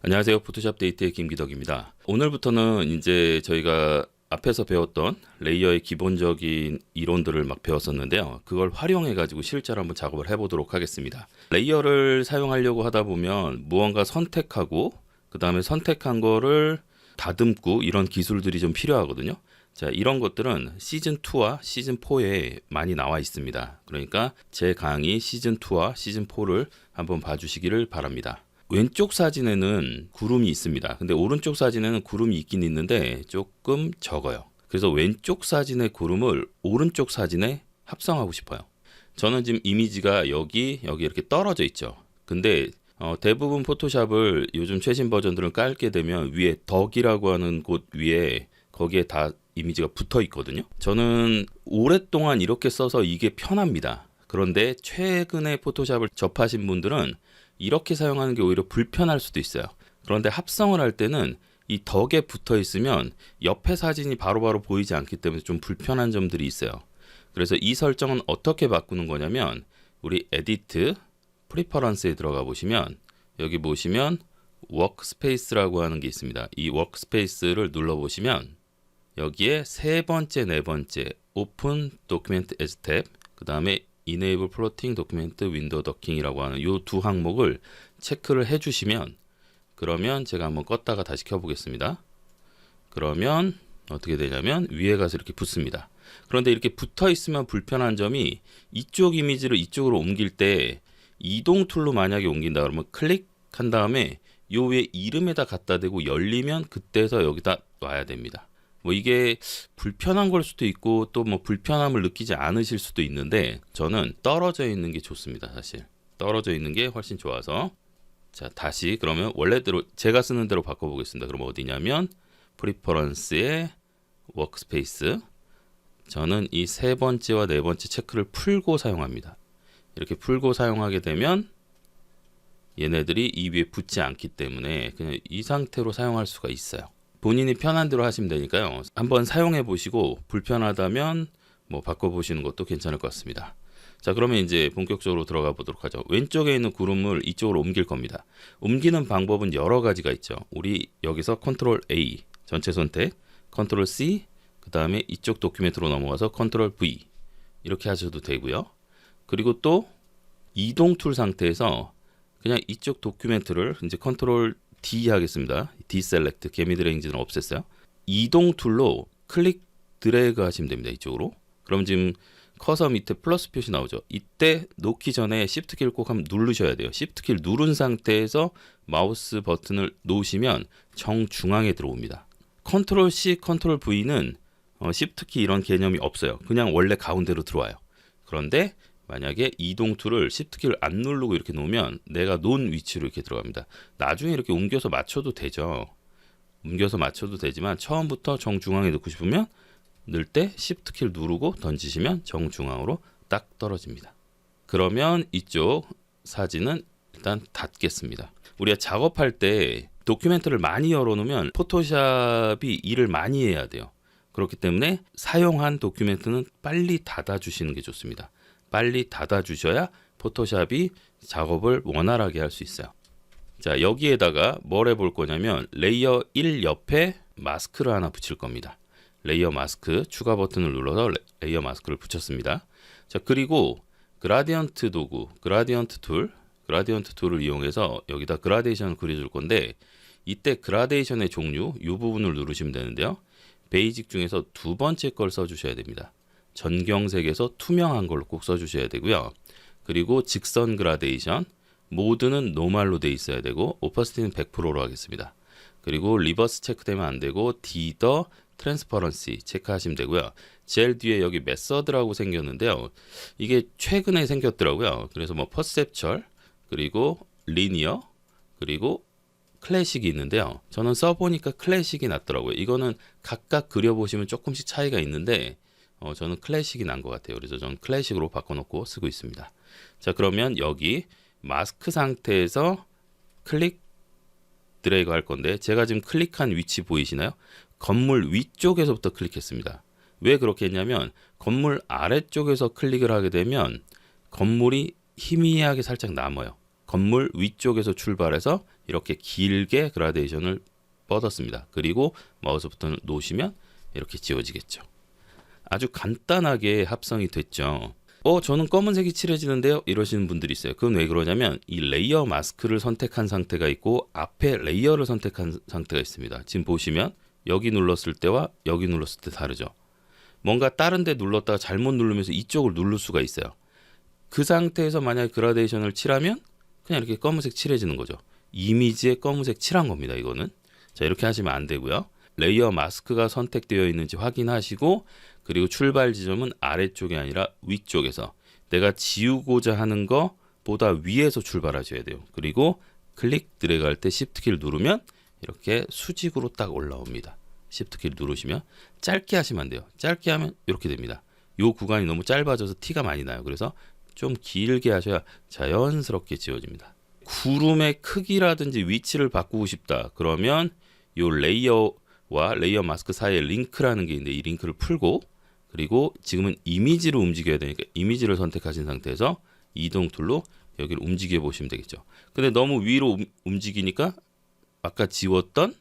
안녕하세요. 포토샵 데이트의 김기덕입니다. 오늘부터는 이제 저희가 앞에서 배웠던 레이어의 기본적인 이론들을 막 배웠었는데요. 그걸 활용해 가지고 실제로 한번 작업을 해보도록 하겠습니다. 레이어를 사용하려고 하다 보면 무언가 선택하고 그 다음에 선택한 거를 다듬고 이런 기술들이 좀 필요하거든요. 자, 이런 것들은 시즌2와 시즌4에 많이 나와 있습니다. 그러니까 제 강의 시즌2와 시즌4를 한번 봐주시기를 바랍니다. 왼쪽 사진에는 구름이 있습니다. 근데 오른쪽 사진에는 구름이 있긴 있는데 조금 적어요. 그래서 왼쪽 사진의 구름을 오른쪽 사진에 합성하고 싶어요. 저는 지금 이미지가 여기 이렇게 떨어져 있죠. 근데 대부분 포토샵을 요즘 최신 버전들을 깔게 되면 위에 덕이라고 하는 곳 위에 거기에 다 이미지가 붙어 있거든요. 저는 오랫동안 이렇게 써서 이게 편합니다. 그런데 최근에 포토샵을 접하신 분들은 이렇게 사용하는 게 오히려 불편할 수도 있어요. 그런데 합성을 할 때는 이 덕에 붙어 있으면 옆에 사진이 바로바로 보이지 않기 때문에 좀 불편한 점들이 있어요. 그래서 이 설정은 어떻게 바꾸는 거냐면 우리 에디트 프리퍼런스에 들어가 보시면 여기 보시면 워크스페이스라고 하는 게 있습니다. 이 워크스페이스를 눌러 보시면 여기에 세 번째, 네 번째 오픈 도큐멘트 에즈 탭, 그 다음에 Enable Floating Document Window Docking 이라고 하는 이 두 항목을 체크를 해주시면, 그러면 제가 한번 껐다가 다시 켜보겠습니다. 그러면 어떻게 되냐면 위에 가서 이렇게 붙습니다. 그런데 이렇게 붙어 있으면 불편한 점이 이쪽 이미지를 이쪽으로 옮길 때 이동 툴로 만약에 옮긴다 그러면 클릭한 다음에 요 위에 이름에다 갖다 대고 열리면 그때서 여기다 놔야 됩니다. 뭐 이게 불편한 걸 수도 있고 또 뭐 불편함을 느끼지 않으실 수도 있는데 저는 떨어져 있는 게 좋습니다. 사실 떨어져 있는 게 훨씬 좋아서. 자, 다시 그러면 원래대로 제가 쓰는 대로 바꿔보겠습니다. 그럼 어디냐면 프리퍼런스의 워크스페이스, 저는 이 세 번째와 네 번째 체크를 풀고 사용합니다. 이렇게 풀고 사용하게 되면 얘네들이 이 위에 붙지 않기 때문에 그냥 이 상태로 사용할 수가 있어요. 본인이 편한 대로 하시면 되니까요. 한번 사용해 보시고 불편하다면 뭐 바꿔보시는 것도 괜찮을 것 같습니다. 자, 그러면 이제 본격적으로 들어가 보도록 하죠. 왼쪽에 있는 구름을 이쪽으로 옮길 겁니다. 옮기는 방법은 여러 가지가 있죠. 우리 여기서 컨트롤 A 전체 선택, 컨트롤 C, 그 다음에 이쪽 도큐멘트로 넘어가서 컨트롤 V 이렇게 하셔도 되고요. 그리고 또 이동 툴 상태에서 그냥 이쪽 도큐멘트를 이제 컨트롤 D 하겠습니다. 디셀렉트, 개미드 레인지는 없앴어요. 이동 툴로 클릭 드래그 하시면 됩니다. 이쪽으로. 그럼 지금 커서 밑에 플러스 표시 나오죠. 이때 놓기 전에 Shift 키를 꼭 한번 누르셔야 돼요. Shift 키를 누른 상태에서 마우스 버튼을 놓으시면 정중앙에 들어옵니다. 컨트롤 C, 컨트롤 V는 Shift 키 이런 개념이 없어요. 그냥 원래 가운데로 들어와요. 그런데 만약에 이동 툴을 Shift 키를 안 누르고 이렇게 놓으면 내가 놓은 위치로 이렇게 들어갑니다. 나중에 이렇게 옮겨서 맞춰도 되죠. 옮겨서 맞춰도 되지만 처음부터 정중앙에 놓고 싶으면 넣을 때 Shift 키를 누르고 던지시면 정중앙으로 딱 떨어집니다. 그러면 이쪽 사진은 일단 닫겠습니다. 우리가 작업할 때 도큐멘트를 많이 열어놓으면 포토샵이 일을 많이 해야 돼요. 그렇기 때문에 사용한 도큐멘트는 빨리 닫아주시는 게 좋습니다. 빨리 닫아주셔야 포토샵이 작업을 원활하게 할 수 있어요. 자, 여기에다가 뭘 해볼 거냐면 레이어 1 옆에 마스크를 하나 붙일 겁니다. 레이어 마스크 추가 버튼을 눌러서 레이어 마스크를 붙였습니다. 자, 그리고 그라디언트 도구, 그라디언트 툴을 이용해서 여기다 그라데이션을 그려줄 건데 이때 그라데이션의 종류 이 부분을 누르시면 되는데요. 베이직 중에서 두 번째 걸 써주셔야 됩니다. 전경색에서 투명한 걸로 꼭 써주셔야 되고요. 그리고 직선 그라데이션, 모드는 노멀로 돼 있어야 되고 오퍼시티는 100%로 하겠습니다. 그리고 리버스 체크되면 안 되고 디더 트랜스퍼런시 체크하시면 되고요. 제일 뒤에 여기 메서드라고 생겼는데요. 이게 최근에 생겼더라고요. 그래서 뭐 퍼셉철, 그리고 리니어, 그리고 클래식이 있는데요. 저는 써보니까 클래식이 낫더라고요. 이거는 각각 그려보시면 조금씩 차이가 있는데 저는 클래식이 난 것 같아요. 그래서 저는 클래식으로 바꿔놓고 쓰고 있습니다. 자, 그러면 여기 마스크 상태에서 클릭 드래그 할 건데 제가 지금 클릭한 위치 보이시나요? 건물 위쪽에서부터 클릭했습니다. 왜 그렇게 했냐면 건물 아래쪽에서 클릭을 하게 되면 건물이 희미하게 살짝 남아요. 건물 위쪽에서 출발해서 이렇게 길게 그라데이션을 뻗었습니다. 그리고 마우스 버튼을 놓으시면 이렇게 지워지겠죠. 아주 간단하게 합성이 됐죠. 저는 검은색이 칠해지는데요, 이러시는 분들이 있어요. 그건 왜 그러냐면 이 레이어 마스크를 선택한 상태가 있고 앞에 레이어를 선택한 상태가 있습니다. 지금 보시면 여기 눌렀을 때와 여기 눌렀을 때 다르죠. 뭔가 다른 데 눌렀다가 잘못 누르면서 이쪽을 누를 수가 있어요. 그 상태에서 만약에 그라데이션을 칠하면 그냥 이렇게 검은색 칠해지는 거죠. 이미지에 검은색 칠한 겁니다. 이거는. 자, 이렇게 하시면 안 되고요. 레이어 마스크가 선택되어 있는지 확인하시고, 그리고 출발 지점은 아래쪽이 아니라 위쪽에서, 내가 지우고자 하는 거보다 위에서 출발하셔야 돼요. 그리고 클릭 드래그 할 때 Shift 키를 누르면 이렇게 수직으로 딱 올라옵니다. Shift 키를 누르시면 짧게 하시면 안 돼요. 짧게 하면 이렇게 됩니다. 이 구간이 너무 짧아져서 티가 많이 나요. 그래서 좀 길게 하셔야 자연스럽게 지워집니다. 구름의 크기라든지 위치를 바꾸고 싶다. 그러면 이 레이어와 레이어 마스크 사이에 링크라는 게 있는데 이 링크를 풀고, 그리고 지금은 이미지로 움직여야 되니까 이미지를 선택하신 상태에서 이동 툴로 여기를 움직여 보시면 되겠죠. 근데 너무 위로 움직이니까 아까 지웠던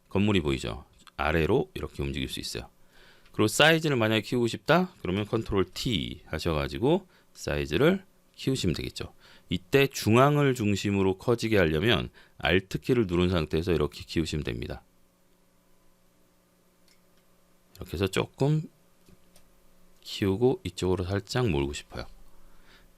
건물이 보이죠. 아래로 이렇게 움직일 수 있어요. 그리고 사이즈를 만약에 키우고 싶다 그러면 컨트롤 T 하셔가지고 사이즈를 키우시면 되겠죠. 이때 중앙을 중심으로 커지게 하려면 Alt 키를 누른 상태에서 이렇게 키우시면 됩니다. 이렇게 해서 조금 키우고 이쪽으로 살짝 몰고 싶어요.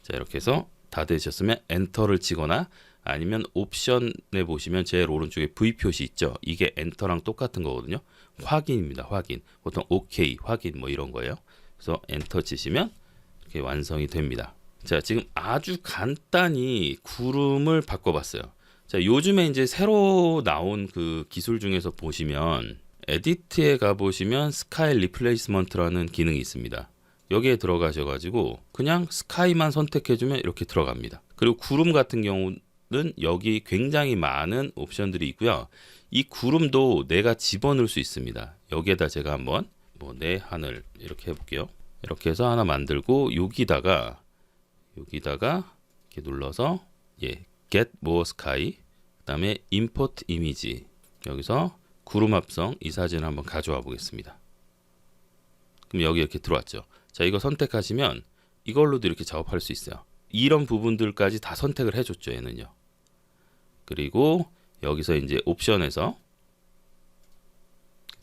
자, 이렇게 해서 다 되셨으면 엔터를 치거나, 아니면 옵션에 보시면 제일 오른쪽에 V 표시 있죠. 이게 엔터랑 똑같은 거거든요. 확인입니다. 확인. 보통 OK, 확인 뭐 이런 거예요. 그래서 엔터 치시면 이렇게 완성이 됩니다. 자, 지금 아주 간단히 구름을 바꿔봤어요. 자, 요즘에 이제 새로 나온 그 기술 중에서 보시면 에디트에 가보시면 스카이 리플레이스먼트라는 기능이 있습니다. 여기에 들어가셔가지고 그냥 스카이만 선택해주면 이렇게 들어갑니다. 그리고 구름 같은 경우는 여기 굉장히 많은 옵션들이 있고요. 이 구름도 내가 집어넣을 수 있습니다. 여기에다 제가 한번 내 하늘 이렇게 해볼게요. 이렇게 해서 하나 만들고 여기다가 이렇게 눌러서 Get More Sky, 그 다음에 Import Image, 여기서 구름 합성 이 사진을 한번 가져와 보겠습니다. 그럼 여기 이렇게 들어왔죠. 자, 이거 선택하시면 이걸로도 이렇게 작업할 수 있어요. 이런 부분들까지 다 선택을 해줬죠, 얘는요. 그리고 여기서 이제 옵션에서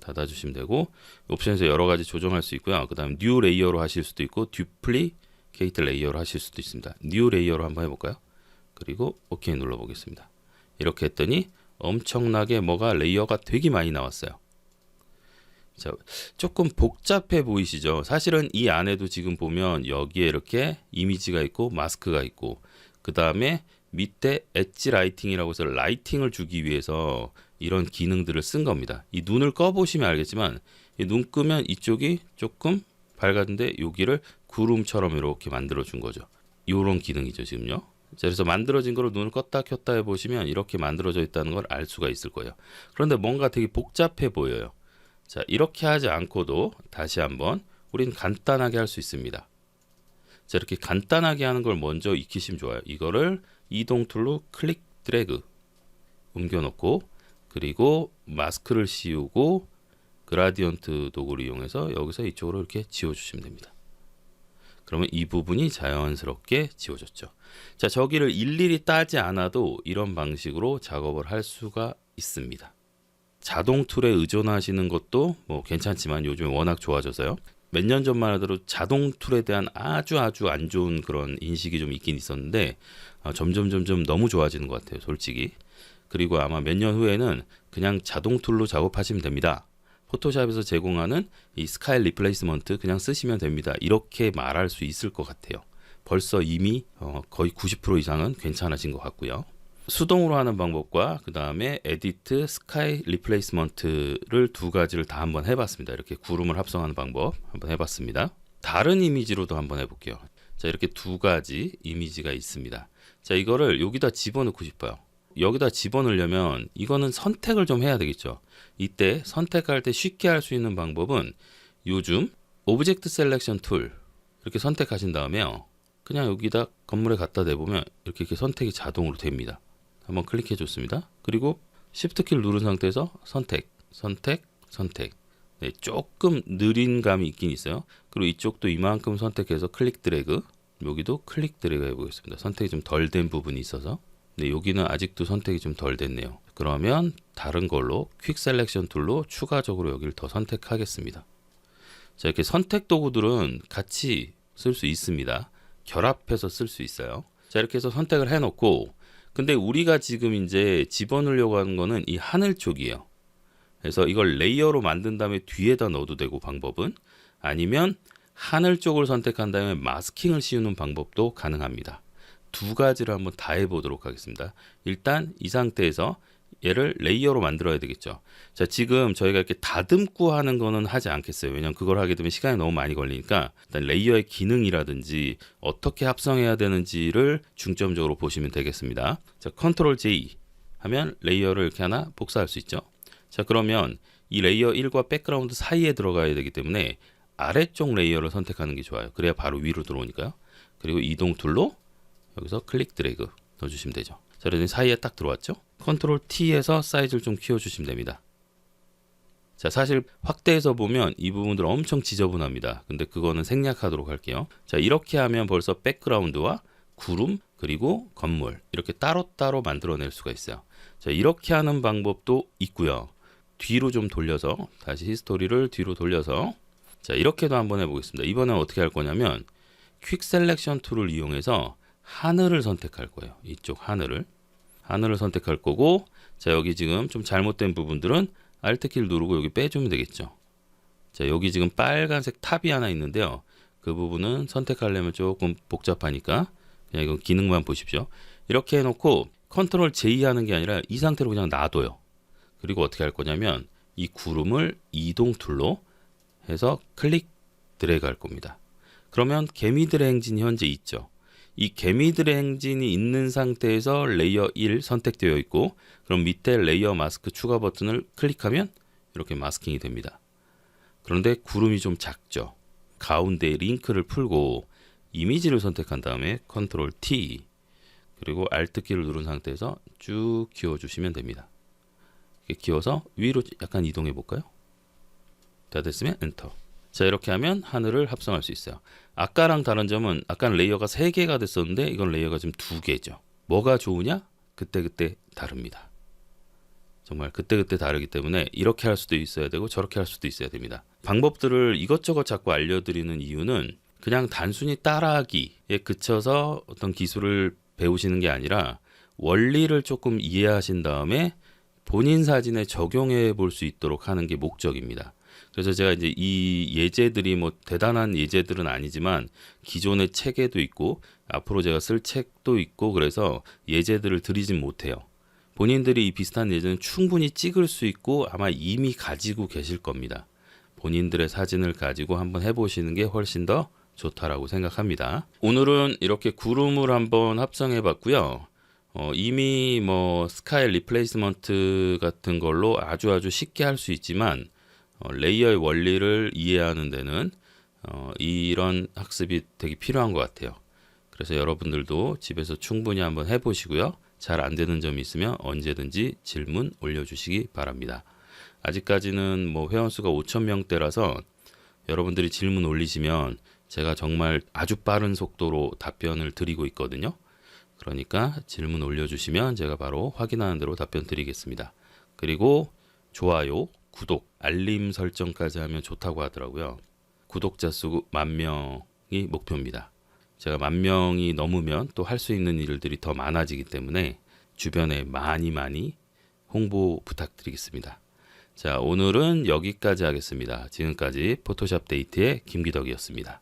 닫아주시면 되고, 옵션에서 여러 가지 조정할 수 있고요. 그 다음 뉴 레이어로 하실 수도 있고, 듀플리케이트 레이어로 하실 수도 있습니다. 뉴 레이어로 한번 해볼까요? 그리고 OK 눌러보겠습니다. 이렇게 했더니 엄청나게 뭐가 레이어가 되게 많이 나왔어요. 자, 조금 복잡해 보이시죠? 사실은 이 안에도 지금 보면 여기에 이렇게 이미지가 있고 마스크가 있고, 그 다음에 밑에 엣지 라이팅이라고 해서 라이팅을 주기 위해서 이런 기능들을 쓴 겁니다. 이 눈을 꺼보시면 알겠지만 이 눈 끄면 이쪽이 조금 밝았는데 여기를 구름처럼 이렇게 만들어 준 거죠. 이런 기능이죠, 지금요. 자, 그래서 만들어진 거를 눈을 껐다 켰다 해보시면 이렇게 만들어져 있다는 걸 알 수가 있을 거예요. 그런데 뭔가 되게 복잡해 보여요. 자, 이렇게 하지 않고도 다시 한번 우린 간단하게 할 수 있습니다. 자, 이렇게 간단하게 하는 걸 먼저 익히시면 좋아요. 이거를 이동 툴로 클릭 드래그 옮겨 놓고, 그리고 마스크를 씌우고 그라디언트 도구를 이용해서 여기서 이쪽으로 이렇게 지워 주시면 됩니다. 그러면 이 부분이 자연스럽게 지워졌죠. 자, 저기를 일일이 따지 않아도 이런 방식으로 작업을 할 수가 있습니다. 자동 툴에 의존하시는 것도 뭐 괜찮지만 요즘 워낙 좋아져서요. 몇 년 전만 하더라도 자동 툴에 대한 아주 안 좋은 그런 인식이 좀 있긴 있었는데 점점 너무 좋아지는 것 같아요, 솔직히. 그리고 아마 몇 년 후에는 그냥 자동 툴로 작업하시면 됩니다. 포토샵에서 제공하는 이 스카이 리플레이스먼트 그냥 쓰시면 됩니다. 이렇게 말할 수 있을 것 같아요. 벌써 이미 거의 90% 이상은 괜찮아진 것 같고요. 수동으로 하는 방법과 그 다음에 에디트, 스카이 리플레이스먼트를 두 가지를 다 한번 해봤습니다. 이렇게 구름을 합성하는 방법 한번 해봤습니다. 다른 이미지로도 한번 해볼게요. 자, 이렇게 두 가지 이미지가 있습니다. 자, 이거를 여기다 집어넣고 싶어요. 여기다 집어넣으려면 이거는 선택을 좀 해야 되겠죠. 이때 선택할 때 쉽게 할 수 있는 방법은 요즘 오브젝트 셀렉션 툴 이렇게 선택하신 다음에요. 그냥 여기다 건물에 갖다 대보면 이렇게 선택이 자동으로 됩니다. 한번 클릭해 줬습니다. 그리고 Shift 키를 누른 상태에서 선택. 네, 조금 느린 감이 있긴 있어요. 그리고 이쪽도 이만큼 선택해서 클릭 드래그. 여기도 클릭 드래그 해보겠습니다. 선택이 좀 덜 된 부분이 있어서. 네, 여기는 아직도 선택이 좀 덜 됐네요. 그러면 다른 걸로 퀵 셀렉션 툴로 추가적으로 여기를 더 선택하겠습니다. 자, 이렇게 선택 도구들은 같이 쓸 수 있습니다. 결합해서 쓸 수 있어요. 자, 이렇게 해서 선택을 해놓고, 근데 우리가 지금 이제 집어넣으려고 하는 거는 이 하늘 쪽이에요. 그래서 이걸 레이어로 만든 다음에 뒤에다 넣어도 되고, 방법은 아니면 하늘 쪽을 선택한 다음에 마스킹을 씌우는 방법도 가능합니다. 두 가지를 한번 다 해보도록 하겠습니다. 일단 이 상태에서 얘를 레이어로 만들어야 되겠죠. 자, 지금 저희가 이렇게 다듬고 하는 거는 하지 않겠어요. 왜냐면 그걸 하게 되면 시간이 너무 많이 걸리니까 일단 레이어의 기능이라든지 어떻게 합성해야 되는지를 중점적으로 보시면 되겠습니다. 자, 컨트롤 J 하면 레이어를 이렇게 하나 복사할 수 있죠. 자, 그러면 이 레이어 1과 백그라운드 사이에 들어가야 되기 때문에 아래쪽 레이어를 선택하는 게 좋아요. 그래야 바로 위로 들어오니까요. 그리고 이동 툴로 여기서 클릭 드래그 넣어주시면 되죠. 자, 그러니 사이에 딱 들어왔죠. 컨트롤 T에서 사이즈를 좀 키워주시면 됩니다. 자, 사실 확대해서 보면 이 부분들 엄청 지저분합니다. 근데 그거는 생략하도록 할게요. 자, 이렇게 하면 벌써 백그라운드와 구름 그리고 건물 이렇게 따로따로 만들어낼 수가 있어요. 자, 이렇게 하는 방법도 있고요. 뒤로 좀 돌려서 다시 히스토리를 뒤로 돌려서 자, 이렇게도 한번 해보겠습니다. 이번엔 어떻게 할 거냐면 퀵 셀렉션 툴을 이용해서 하늘을 선택할 거예요. 이쪽 하늘을 선택할 거고, 자, 여기 지금 좀 잘못된 부분들은 Alt 키를 누르고 여기 빼주면 되겠죠. 자, 여기 지금 빨간색 탑이 하나 있는데요. 그 부분은 선택하려면 조금 복잡하니까 그냥 이건 기능만 보십시오. 이렇게 해놓고 컨트롤 J 하는 게 아니라 이 상태로 그냥 놔둬요. 그리고 어떻게 할 거냐면 이 구름을 이동 툴로 해서 클릭 드래그 할 겁니다. 그러면 개미들의 행진이 현재 있죠. 이 개미들의 행진이 있는 상태에서 레이어 1 선택되어 있고, 그럼 밑에 레이어 마스크 추가 버튼을 클릭하면 이렇게 마스킹이 됩니다. 그런데 구름이 좀 작죠. 가운데 링크를 풀고 이미지를 선택한 다음에 컨트롤 T 그리고 Alt 키를 누른 상태에서 쭉 키워주시면 됩니다. 이렇게 키워서 위로 약간 이동해 볼까요? 다 됐으면 엔터. 자, 이렇게 하면 하늘을 합성할 수 있어요. 아까랑 다른 점은 아까는 레이어가 3개가 됐었는데 이건 레이어가 지금 2개죠. 뭐가 좋으냐? 그때그때 다릅니다. 정말 그때그때 다르기 때문에 이렇게 할 수도 있어야 되고 저렇게 할 수도 있어야 됩니다. 방법들을 이것저것 자꾸 알려드리는 이유는 그냥 단순히 따라하기에 그쳐서 어떤 기술을 배우시는 게 아니라 원리를 조금 이해하신 다음에 본인 사진에 적용해 볼 수 있도록 하는 게 목적입니다. 그래서 제가 이제 이 예제들이 뭐 대단한 예제들은 아니지만 기존의 책에도 있고 앞으로 제가 쓸 책도 있고 그래서 예제들을 드리진 못해요. 본인들이 이 비슷한 예제는 충분히 찍을 수 있고 아마 이미 가지고 계실 겁니다. 본인들의 사진을 가지고 한번 해보시는 게 훨씬 더 좋다라고 생각합니다. 오늘은 이렇게 구름을 한번 합성해 봤고요. 이미 뭐 스카이 리플레이스먼트 같은 걸로 아주 쉽게 할 수 있지만 레이어의 원리를 이해하는 데는 이런 학습이 되게 필요한 것 같아요. 그래서 여러분들도 집에서 충분히 한번 해보시고요. 잘 안 되는 점이 있으면 언제든지 질문 올려주시기 바랍니다. 아직까지는 뭐 회원수가 5,000명대라서 여러분들이 질문 올리시면 제가 정말 아주 빠른 속도로 답변을 드리고 있거든요. 그러니까 질문 올려주시면 제가 바로 확인하는 대로 답변 드리겠습니다. 그리고 좋아요, 구독, 알림 설정까지 하면 좋다고 하더라고요. 구독자 수 10,000명이 목표입니다. 제가 10,000명이 넘으면 또 할 수 있는 일들이 더 많아지기 때문에 주변에 많이 홍보 부탁드리겠습니다. 자, 오늘은 여기까지 하겠습니다. 지금까지 포토샵 데이트의 김기덕이었습니다.